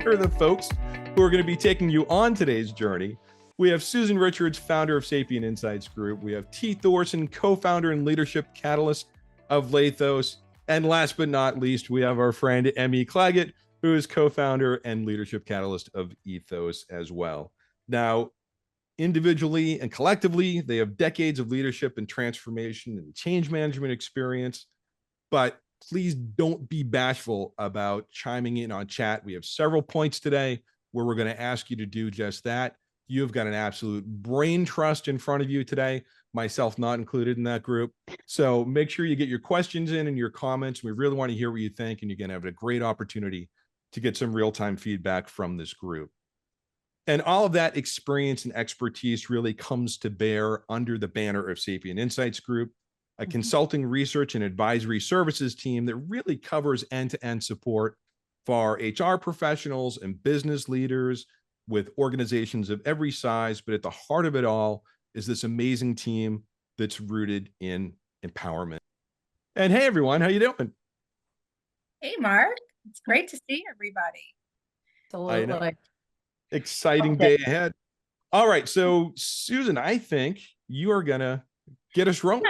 here are the folks who are going to be taking you on today's journey. We have Susan Richards, founder of Sapient Insights Group. We have T. Thorson, co-founder and leadership catalyst of Lathos. And last but not least, we have our friend Emmy Claggett, who is co-founder and leadership catalyst of Ethos as well. Now, individually and collectively, they have decades of leadership and transformation and change management experience. But please don't be bashful about chiming in on chat. We have several points today where we're going to ask you to do just that. You've got an absolute brain trust in front of you today, myself not included in that group. So make sure you get your questions in and your comments. We really want to hear what you think, and you're going to have a great opportunity to get some real-time feedback from this group. And all of that experience and expertise really comes to bear under the banner of Sapient Insights Group, a consulting, research, and advisory services team that really covers end-to-end support for HR professionals and business leaders with organizations of every size. But at the heart of it all is this amazing team that's rooted in empowerment. And hey, everyone, how you doing? Hey, Mark. It's great to see everybody. Absolutely. Exciting day ahead. All right. So, Susan, I think you are going to get us rolling.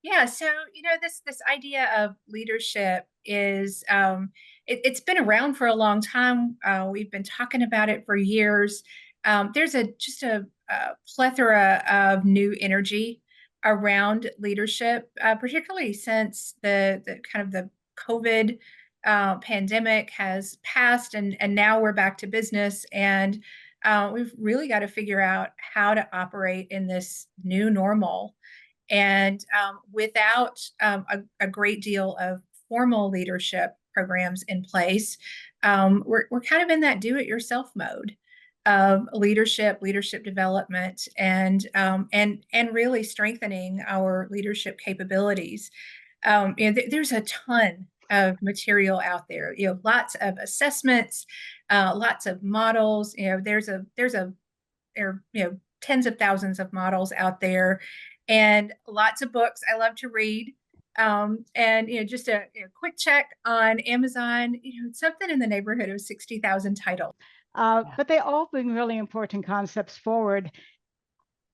Yeah. So, this idea of leadership is, it's been around for a long time. We've been talking about it for years. There's just a plethora of new energy around leadership, particularly since the kind of the COVID pandemic has passed, and now we're back to business, and we've really got to figure out how to operate in this new normal. And without a great deal of formal leadership programs in place, we're kind of in that do-it-yourself mode of leadership development, and really strengthening our leadership capabilities. There's a ton of material out there. Lots of assessments, lots of models. There are tens of thousands of models out there, and lots of books I love to read. And just a quick check on Amazon, something in the neighborhood of 60,000 titles. But they all bring really important concepts forward.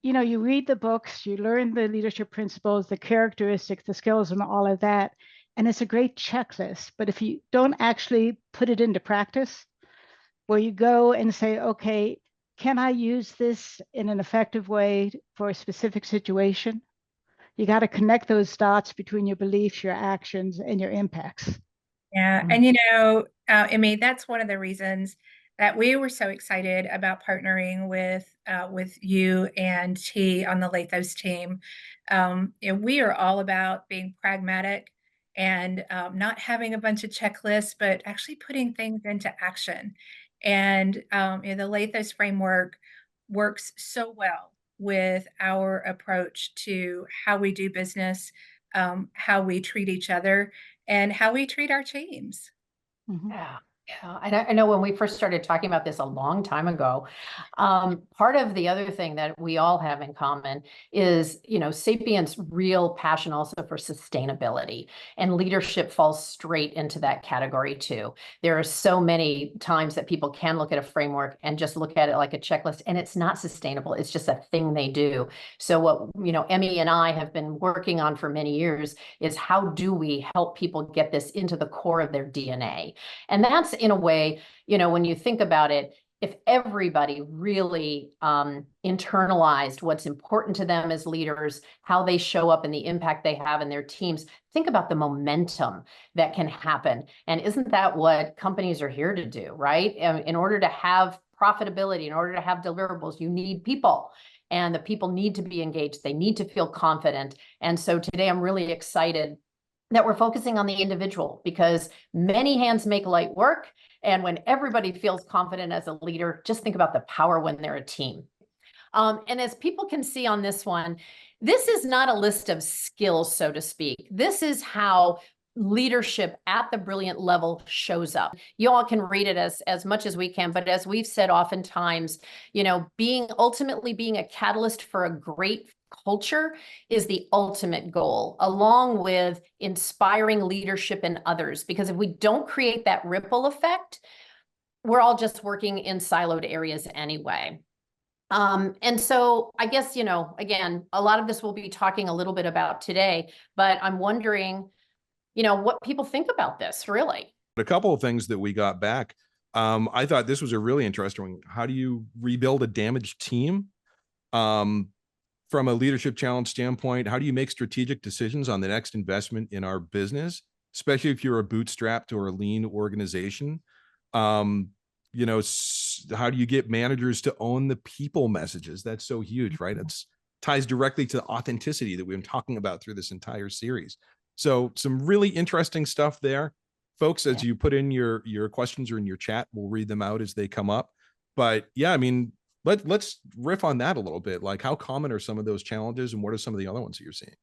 You read the books, you learn the leadership principles, the characteristics, the skills, and all of that. And it's a great checklist. But if you don't actually put it into practice, where you go and say, okay, can I use this in an effective way for a specific situation? You got to connect those dots between your beliefs, your actions, and your impacts. Yeah. And, I mean, that's one of the reasons that we were so excited about partnering with you and T on the Lathos team. We are all about being pragmatic and not having a bunch of checklists, but actually putting things into action. And the Lathos framework works so well with our approach to how we do business, how we treat each other, and how we treat our teams. Yeah. Yeah, I know when we first started talking about this a long time ago, part of the other thing that we all have in common is, Sapient's real passion also for sustainability, and leadership falls straight into that category too. There are so many times that people can look at a framework and just look at it like a checklist, and it's not sustainable. It's just a thing they do. So what, Emmy and I have been working on for many years is how do we help people get this into the core of their DNA? And that's, in a way, when you think about it, if everybody really internalized what's important to them as leaders, how they show up and the impact they have in their teams, think about the momentum that can happen. And isn't that what companies are here to do, right? In order to have profitability, in order to have deliverables, you need people. And the people need to be engaged. They need to feel confident. And so today I'm really excited that we're focusing on the individual, because many hands make light work. And when everybody feels confident as a leader, just think about the power when they're a team. And as people can see on this one, this is not a list of skills, so to speak. This is how leadership at the brilliant level shows up. You all can read it as much as we can, but as we've said oftentimes, ultimately being a catalyst for a great culture is the ultimate goal, along with inspiring leadership in others. Because if we don't create that ripple effect, we're all just working in siloed areas anyway. And so I guess, you know, again, a lot of this we'll be talking a little bit about today, but I'm wondering, you know, what people think about this really. A couple of things that we got back. I thought this was a really interesting one. How do you rebuild a damaged team? From a leadership challenge standpoint, how do you make strategic decisions on the next investment in our business, especially if you're a bootstrapped or a lean organization? You know, how do you get managers to own the people messages? That's so huge, right? It's ties directly to authenticity that we've been talking about through this entire series. So some really interesting stuff there. Folks, as you put in your questions or in your chat, we'll read them out as they come up. But yeah, I mean, let's riff on that a little bit. Like, how common are some of those challenges, and what are some of the other ones that you're seeing?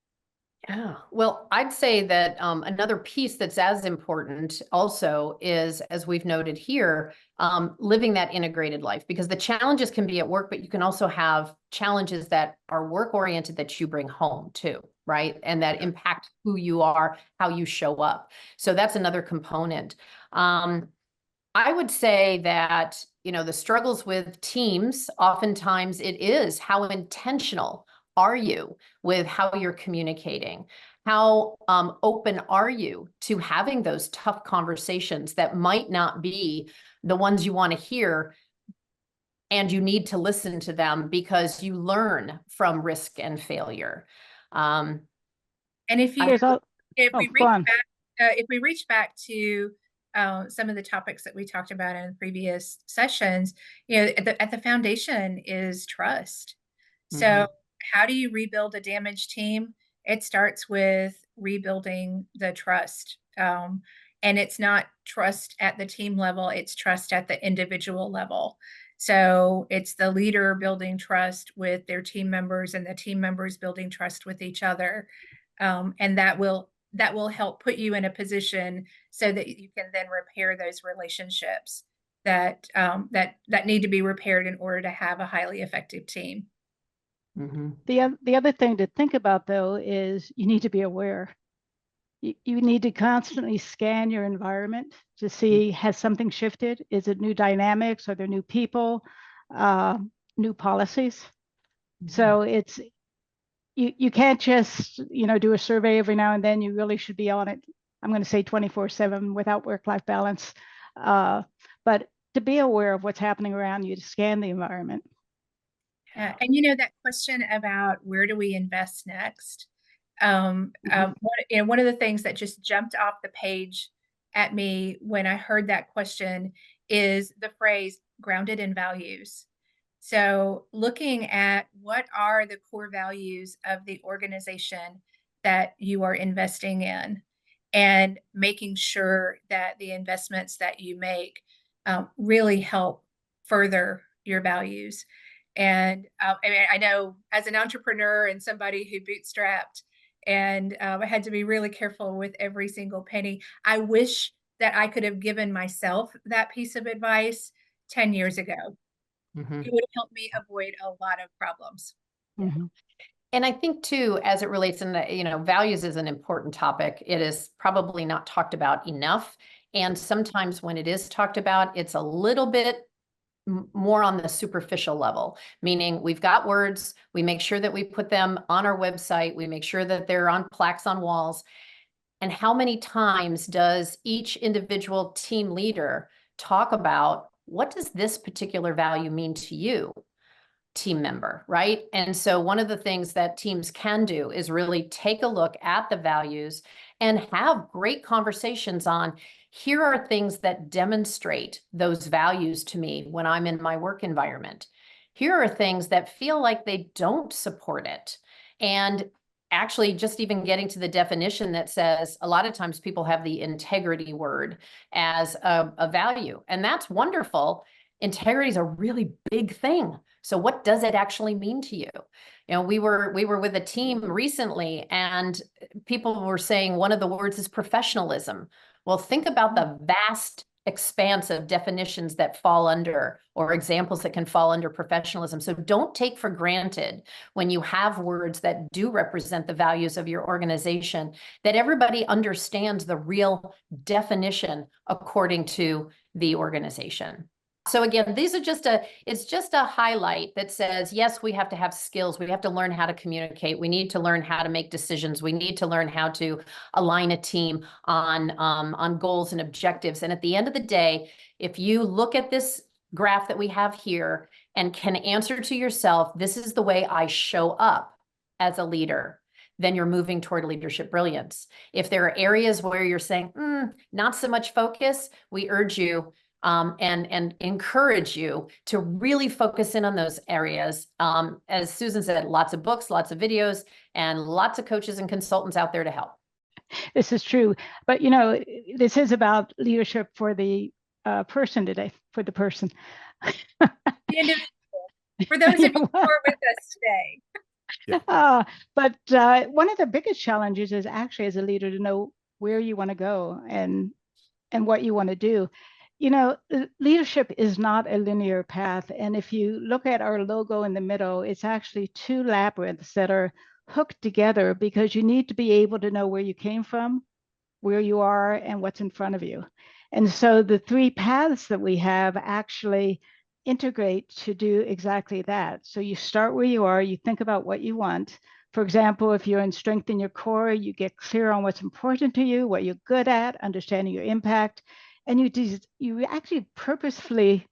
Yeah, well, I'd say that another piece that's as important also is, as we've noted here, living that integrated life, because the challenges can be at work, but you can also have challenges that are work-oriented that you bring home too, right? And that impact who you are, how you show up. So that's another component. I would say that, you know, the struggles with teams, oftentimes it is how intentional are you with how you're communicating? How open are you to having those tough conversations that might not be the ones you want to hear, and you need to listen to them because you learn from risk and failure. And if you There's all, if oh, we go reach on. back if we reach back to some of the topics that we talked about in previous sessions, you know, at the foundation is trust. So how do you rebuild a damaged team? It starts with rebuilding the trust. And it's not trust at the team level, it's trust at the individual level. So it's the leader building trust with their team members, and the team members building trust with each other. And that will help put you in a position so that you can then repair those relationships that that need to be repaired in order to have a highly effective team. The other thing to think about, though, is you need to be aware. You need to constantly scan your environment to see, has something shifted? Is it new dynamics? Are there new people, new policies? So it's, you can't just, you know, do a survey every now and then. You really should be on it. I'm going to say 24/7 without work-life balance. But to be aware of what's happening around you, to scan the environment. And you know, that question about where do we invest next? One of the things that just jumped off the page at me when I heard that question is the phrase grounded in values. So looking at what are the core values of the organization that you are investing in, and making sure that the investments that you make really help further your values. And I mean, I know as an entrepreneur and somebody who bootstrapped, and I had to be really careful with every single penny. I wish that I could have given myself that piece of advice 10 years ago. It would have helped me avoid a lot of problems. And I think too, as it relates, and you know, values is an important topic. It is probably not talked about enough. And sometimes when it is talked about, it's a little bit more on the superficial level, meaning we've got words, we make sure that we put them on our website, we make sure that they're on plaques on walls. And how many times does each individual team leader talk about, what does this particular value mean to you, team member, right? And so one of the things that teams can do is really take a look at the values and have great conversations on, here are things that demonstrate those values to me when I'm in my work environment. Here are things that feel like they don't support it. And actually just even getting to the definition that says, a lot of times people have the integrity word as a value, and that's wonderful. Integrity is a really big thing. So what does it actually mean to you? You know, we were with a team recently, and people were saying one of the words is professionalism. Well, think about the vast expanse of definitions that fall under, or examples that can fall under professionalism. So don't take for granted when you have words that do represent the values of your organization, that everybody understands the real definition according to the organization. So again, these are it's just a highlight that says, yes, we have to have skills. We have to learn how to communicate. We need to learn how to make decisions. We need to learn how to align a team on goals and objectives. And at the end of the day, if you look at this graph that we have here and can answer to yourself, this is the way I show up as a leader, then you're moving toward leadership brilliance. If there are areas where you're saying, not so much focus, we urge you and encourage you to really focus in on those areas. As Susan said, lots of books, lots of videos, and lots of coaches and consultants out there to help. This is true. But, this is about leadership for the person today, for the person. The individual. For those of you who are with us today. But one of the biggest challenges is actually as a leader to know where you want to go and what you want to do. Leadership is not a linear path. And if you look at our logo in the middle, it's actually two labyrinths that are hooked together because you need to be able to know where you came from, where you are, and what's in front of you. And so the three paths that we have actually integrate to do exactly that. So you start where you are, you think about what you want. For example, if you're in strength in your core, you get clear on what's important to you, what you're good at, understanding your impact, and you actually purposefully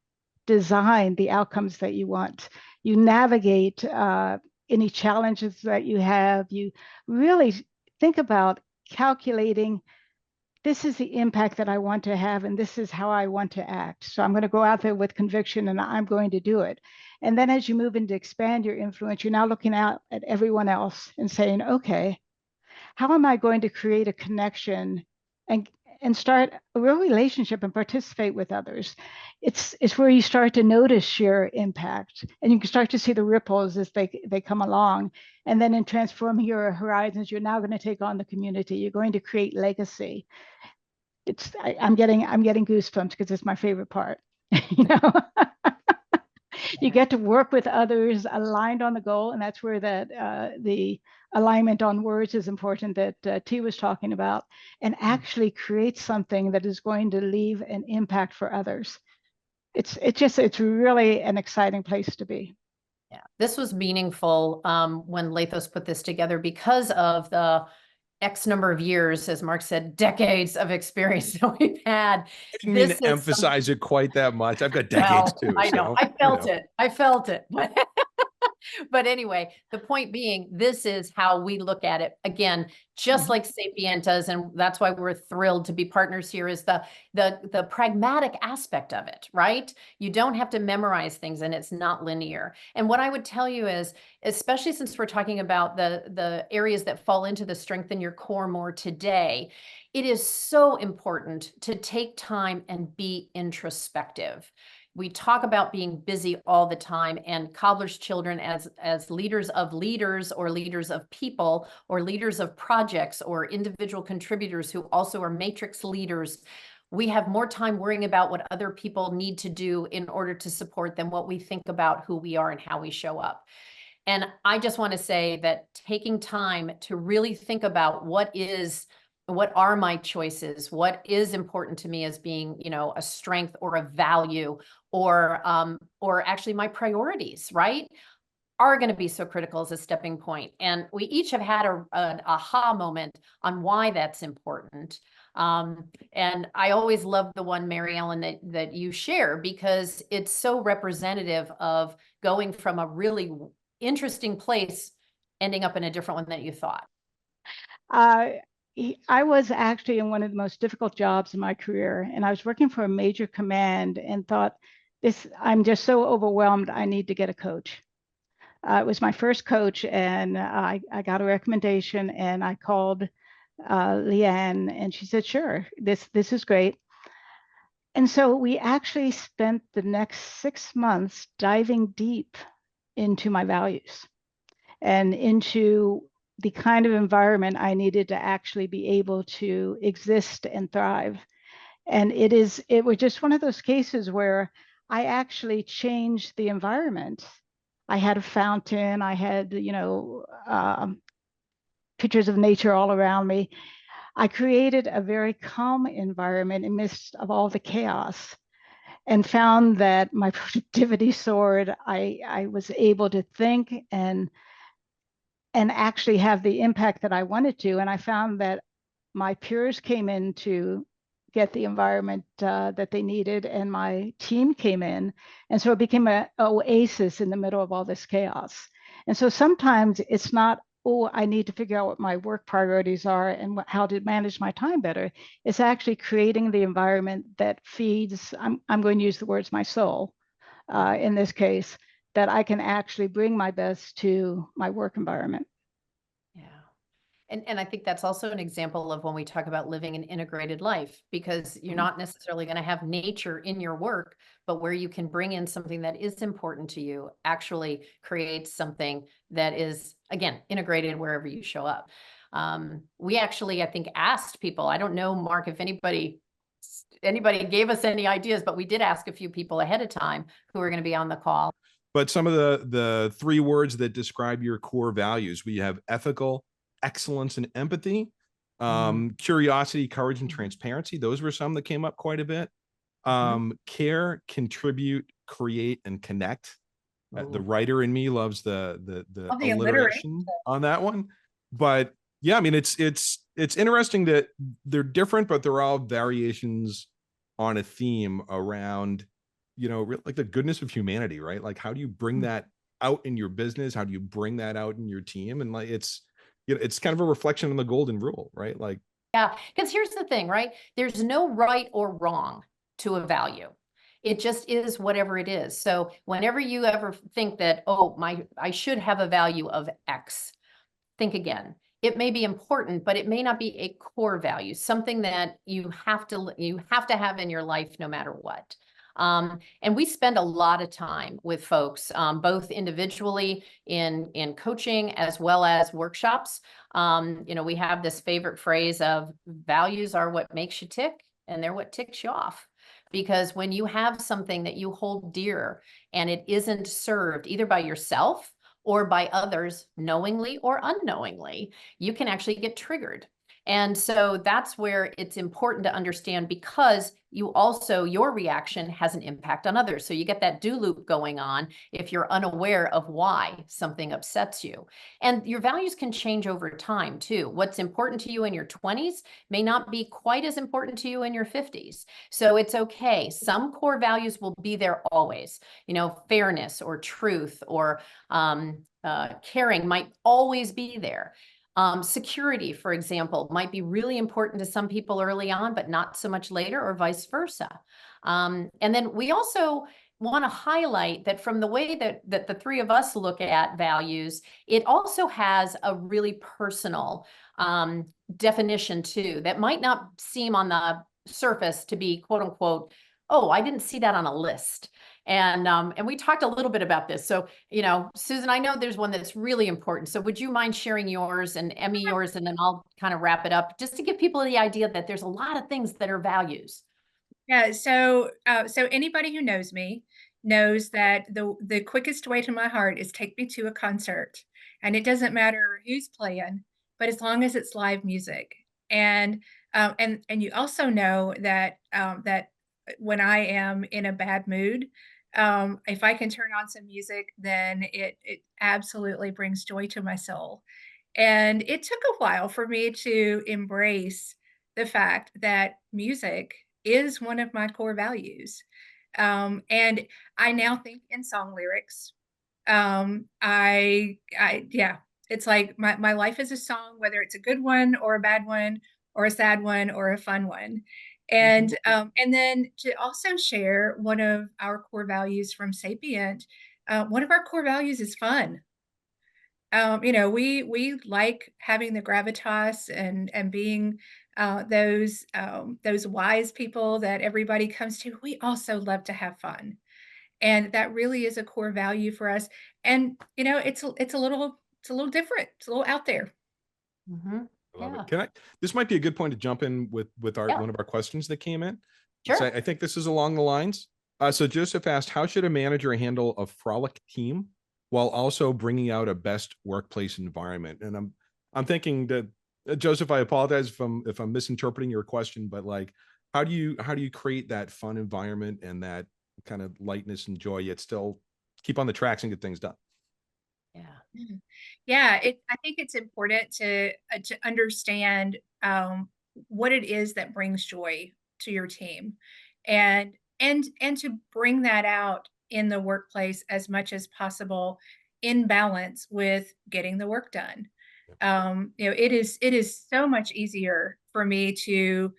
design the outcomes that you want. You navigate any challenges that you have. You really think about calculating, this is the impact that I want to have, and this is how I want to act. So I'm going to go out there with conviction, and I'm going to do it. And then as you move into expand your influence, you're now looking out at everyone else and saying, okay, how am I going to create a connection and start a real relationship and participate with others? It's where you start to notice your impact, and you can start to see the ripples as they come along. And then in transforming your horizons, you're now going to take on the community. You're going to create legacy. I'm getting goosebumps because it's my favorite part. You get to work with others aligned on the goal, and that's where the alignment on words is important that T was talking about, and actually create something that is going to leave an impact for others. It's really an exciting place to be. Yeah, this was meaningful when Lathos put this together because of the X number of years, as Mark said, decades of experience that we've had. I didn't mean to emphasize it quite that much. I've got decades too. I know. I felt it. But anyway, the point being, this is how we look at it. Again, just like Sapientas, and that's why we're thrilled to be partners here, is the pragmatic aspect of it, right? You don't have to memorize things, and it's not linear. And what I would tell you is, especially since we're talking about the areas that fall into the strengthen your core more today, it is so important to take time and be introspective. We talk about being busy all the time, and Cobbler's Children as leaders of leaders, or leaders of people, or leaders of projects, or individual contributors who also are matrix leaders. We have more time worrying about what other people need to do in order to support than what we think about who we are and how we show up. And I just want to say that taking time to really think about what are my choices, what is important to me as being, a strength or a value, or actually my priorities, right, are going to be so critical as a stepping point. And we each have had an aha moment on why that's important. And I always love the one, Mary Ellen, that you share, because it's so representative of going from a really interesting place, ending up in a different one than you thought. I was actually in one of the most difficult jobs in my career, and I was working for a major command and thought, I'm just so overwhelmed, I need to get a coach. It was my first coach, and I got a recommendation, and I called Leanne, and she said, sure, this is great. And so we actually spent the next 6 months diving deep into my values and into the kind of environment I needed to actually be able to exist and thrive. And it was just one of those cases where I actually changed the environment. I had a fountain, I had, pictures of nature all around me. I created a very calm environment in the midst of all the chaos. and found that my productivity soared. I was able to think and actually have the impact that I wanted to. And I found that my peers came in to get the environment that they needed, and my team came in. And so it became an oasis in the middle of all this chaos. And so sometimes it's not, oh, I need to figure out what my work priorities are and how to manage my time better. It's actually creating the environment that feeds, I'm going to use the words, my soul in this case, that I can actually bring my best to my work environment. Yeah. And I think that's also an example of when we talk about living an integrated life, because you're not necessarily going to have nature in your work, but where you can bring in something that is important to you actually creates something that is, again, integrated wherever you show up. We actually, I think, asked people, I don't know, Mark, if anybody gave us any ideas, but we did ask a few people ahead of time who are going to be on the call. But some of the 3 words that describe your core values, we have ethical, excellence, and empathy, curiosity, courage, and transparency. Those were some that came up quite a bit. Care, contribute, create, and connect. The writer in me loves the alliteration on that one. But yeah, I mean, it's interesting that they're different, but they're all variations on a theme around, you know, like the goodness of humanity, right? Like, how do you bring that out in your business? How do you bring that out in your team? And like, it's, you know, it's kind of a reflection on the golden rule, right? Like, yeah, because here's the thing, right? There's no right or wrong to a value. It just is whatever it is. So whenever you ever think that, oh, I should have a value of X, think again. It may be important, but it may not be a core value, something that you have to have in your life no matter what. And we spend a lot of time with folks, both individually in coaching as well as workshops. You know, we have this favorite phrase of values are what makes you tick, and they're what ticks you off. Because when you have something that you hold dear and it isn't served either by yourself or by others knowingly or unknowingly, you can actually get triggered. And so that's where it's important to understand, because your reaction has an impact on others. So you get that do loop going on if you're unaware of why something upsets you. And your values can change over time too. What's important to you in your 20s may not be quite as important to you in your 50s. So it's okay. Some core values will be there always. You know, fairness or truth or caring might always be there. Security, for example, might be really important to some people early on, but not so much later, or vice versa. And then we also want to highlight that from the way that the 3 of us look at values, it also has a really personal definition too, that might not seem on the surface to be quote unquote, oh, I didn't see that on a list. And we talked a little bit about this. So, you know, Susan, I know there's one that's really important. So would you mind sharing yours and Emmy yours, and then I'll kind of wrap it up, just to give people the idea that there's a lot of things that are values. Yeah, so anybody who knows me knows that the quickest way to my heart is take me to a concert. And it doesn't matter who's playing, but as long as it's live music. And you also know that that when I am in a bad mood, if I can turn on some music, then it absolutely brings joy to my soul. And it took a while for me to embrace the fact that music is one of my core values. And I now think in song lyrics. Yeah, it's like my life is a song, whether it's a good one or a bad one or a sad one or a fun one. And then to also share one of our core values from Sapient, one of our core values is fun. You know, we like having the gravitas and being those wise people that everybody comes to. We also love to have fun, and that really is a core value for us. And you know, it's a little different. It's a little out there. I love it. Can I? This might be a good point to jump in with our one of our questions that came in. Sure. So I think this is along the lines. So Joseph asked, how should a manager handle a frolic team while also bringing out a best workplace environment? And I'm thinking that Joseph, I apologize if I'm misinterpreting your question, but like, how do you create that fun environment and that kind of lightness and joy, yet still keep on the tracks and get things done. Yeah. Yeah, I think it's important to understand what it is that brings joy to your team, and to bring that out in the workplace as much as possible, in balance with getting the work done. It is so much easier for me to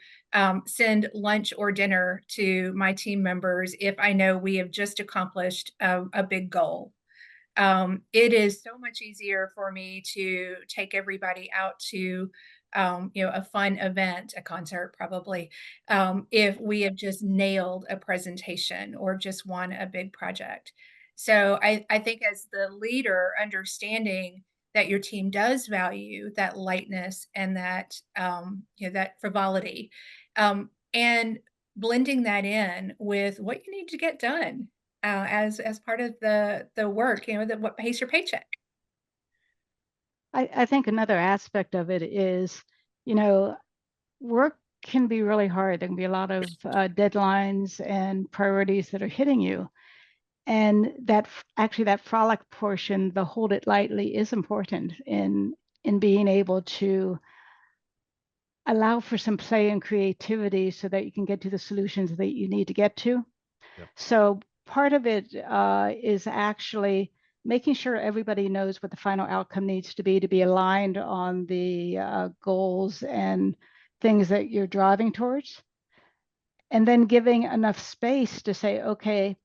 send lunch or dinner to my team members if I know we have just accomplished a big goal. It is so much easier for me to take everybody out to a fun event, a concert probably, if we have just nailed a presentation or just won a big project. So I think as the leader, understanding that your team does value that lightness and that frivolity, and blending that in with what you need to get done as part of the work, that what pays your paycheck. I think another aspect of it is, you know, work can be really hard. There can be a lot of deadlines and priorities that are hitting you. And actually that frolic portion, the hold it lightly, is important in being able to allow for some play and creativity so that you can get to the solutions that you need to get to. Yep. So part of it is actually making sure everybody knows what the final outcome needs to be aligned on the goals and things that you're driving towards. And then giving enough space to say, okay,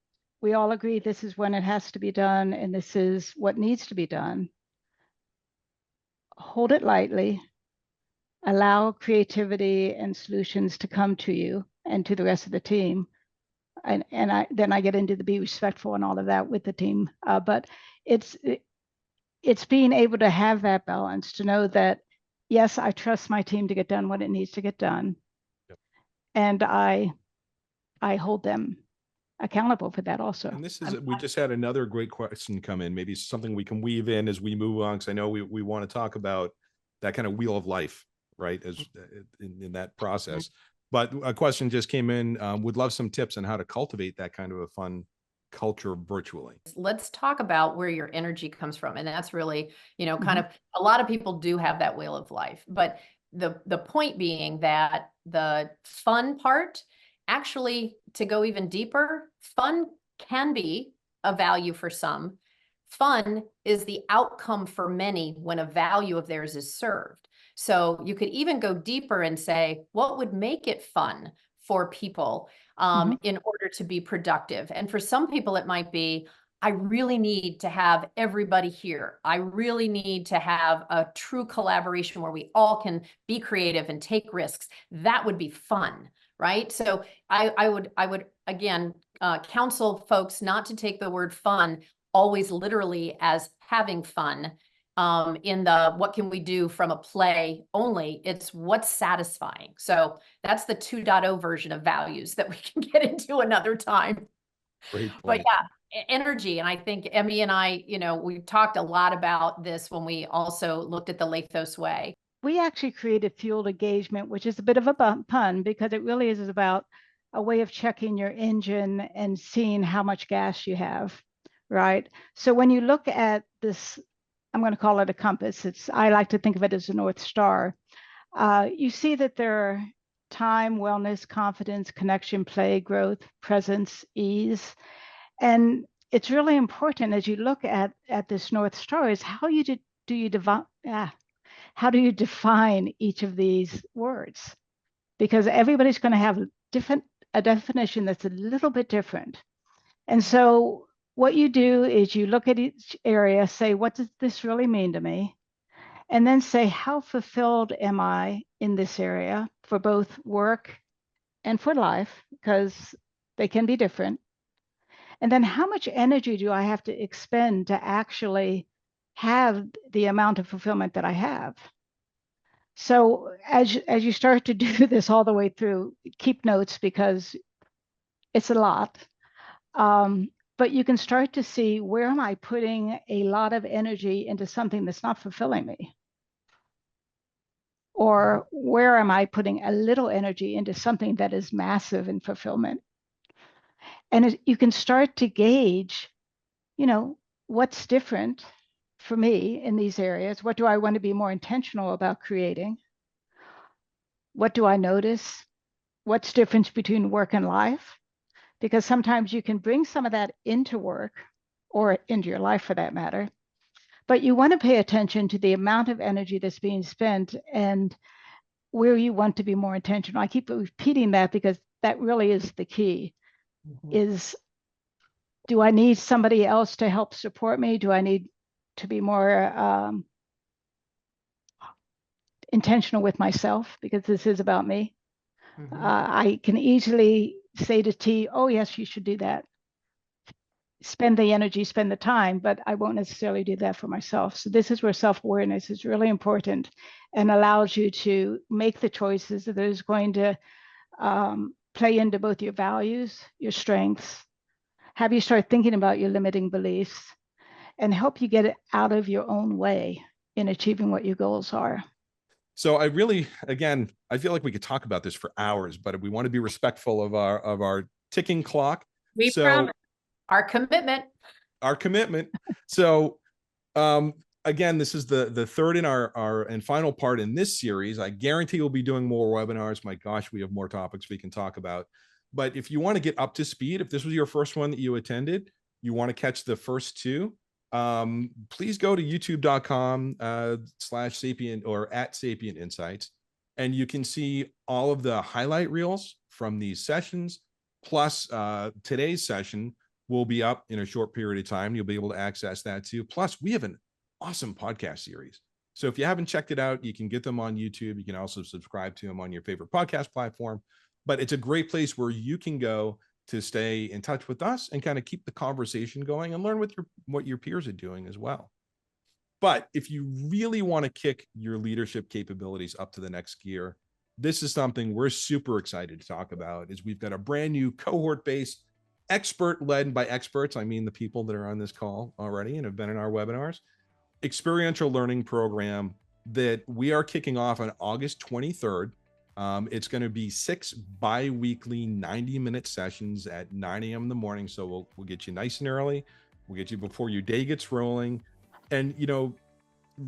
we all agree this is when it has to be done and this is what needs to be done. Hold it lightly, allow creativity and solutions to come to you and to the rest of the team. And then I get into the be respectful and all of that with the team. But it's being able to have that balance, to know that, yes, I trust my team to get done what it needs to get done. Yep. And I hold them accountable for that also. And we just had another great question come in, maybe something we can weave in as we move on, because I know we want to talk about that kind of wheel of life, right, as in that process. But a question just came in. Would love some tips on how to cultivate that kind of a fun culture virtually. Let's talk about where your energy comes from. And that's really, kind of, a lot of people do have that wheel of life, but the point being that the fun part, actually, to go even deeper, fun can be a value for some. Fun is the outcome for many when a value of theirs is served. So you could even go deeper and say, what would make it fun for people in order to be productive? And for some people, it might be, I really need to have everybody here. I really need to have a true collaboration where we all can be creative and take risks. That would be fun, right? So I would again counsel folks not to take the word fun always literally as having fun. In the what can we do from a play only, it's what's satisfying. So that's the 2.0 version of values that we can get into another time. Great point. But yeah, energy. And I think Emmy and I, we talked a lot about this when we also looked at the Lathos Way. We actually created fueled engagement, which is a bit of a pun because it really is about a way of checking your engine and seeing how much gas you have, right? So when you look at this, I'm going to call it a compass. I like to think of it as a North Star. You see that there are time, wellness, confidence, connection, play, growth, presence, ease. And it's really important as you look at this North Star is how do you define each of these words? Because everybody's going to have a definition that's a little bit different. And so what you do is you look at each area, say, what does this really mean to me? And then say, how fulfilled am I in this area for both work and for life? Because they can be different. And then how much energy do I have to expend to actually have the amount of fulfillment that I have? So as you start to do this all the way through, keep notes because it's a lot. But you can start to see, where am I putting a lot of energy into something that's not fulfilling me? Or where am I putting a little energy into something that is massive in fulfillment? And you can start to gauge, what's different for me in these areas. What do I want to be more intentional about creating? What do I notice? What's difference between work and life? Because sometimes you can bring some of that into work or into your life for that matter, but you want to pay attention to the amount of energy that's being spent and where you want to be more intentional. I keep repeating that because that really is the key. Is, do I need somebody else to help support me? Do I need to be more intentional with myself, because this is about me? I can easily say to T, oh yes, you should do that. Spend the energy, spend the time, but I won't necessarily do that for myself. So this is where self-awareness is really important and allows you to make the choices that is going to play into both your values, your strengths, have you start thinking about your limiting beliefs, and help you get it out of your own way in achieving what your goals are. So I really, again, I feel like we could talk about this for hours, but we want to be respectful of our ticking clock. We promise. Our commitment. Our commitment. So again, this is the third in our and final part in this series. I guarantee we'll be doing more webinars. My gosh, we have more topics we can talk about. But if you want to get up to speed, if this was your first one that you attended, you want to catch the first two, please go to youtube.com/sapient or @Sapient Insights, and you can see all of the highlight reels from these sessions. Plus today's session will be up in a short period of time. You'll be able to access that too. Plus we have an awesome podcast series. So if you haven't checked it out, you can get them on YouTube. You can also subscribe to them on your favorite podcast platform, but it's a great place where you can go to stay in touch with us and kind of keep the conversation going and learn what your peers are doing as well. But if you really want to kick your leadership capabilities up to the next gear, this is something we're super excited to talk about. Is we've got a brand new cohort-based, expert led by experts. I mean, the people that are on this call already and have been in our webinars, experiential learning program that we are kicking off on August 23rd. It's going to be 6 bi-weekly 90-minute sessions at 9 a.m. in the morning. So we'll get you nice and early. We'll get you before your day gets rolling. And,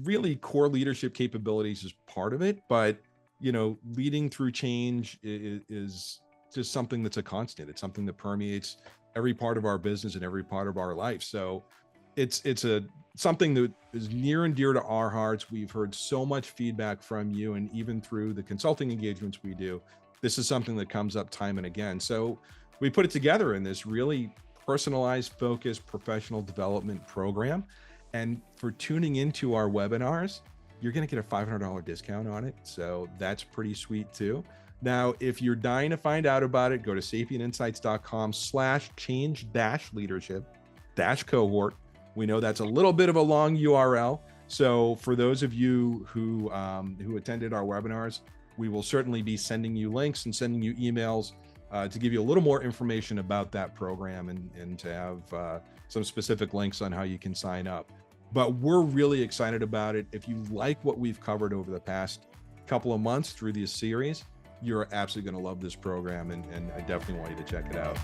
really core leadership capabilities is part of it. But, leading through change is just something that's a constant. It's something that permeates every part of our business and every part of our life. So it's something that is near and dear to our hearts. We've heard so much feedback from you, and even through the consulting engagements we do, this is something that comes up time and again. So we put it together in this really personalized, focused professional development program. And for tuning into our webinars, you're going to get a $500 discount on it. So that's pretty sweet too. Now, if you're dying to find out about it, go to sapientinsights.com/change-leadership-cohort. We know that's a little bit of a long URL. So for those of you who attended our webinars, we will certainly be sending you links and sending you emails to give you a little more information about that program and to have some specific links on how you can sign up. But we're really excited about it. If you like what we've covered over the past couple of months through this series, you're absolutely going to love this program, and I definitely want you to check it out.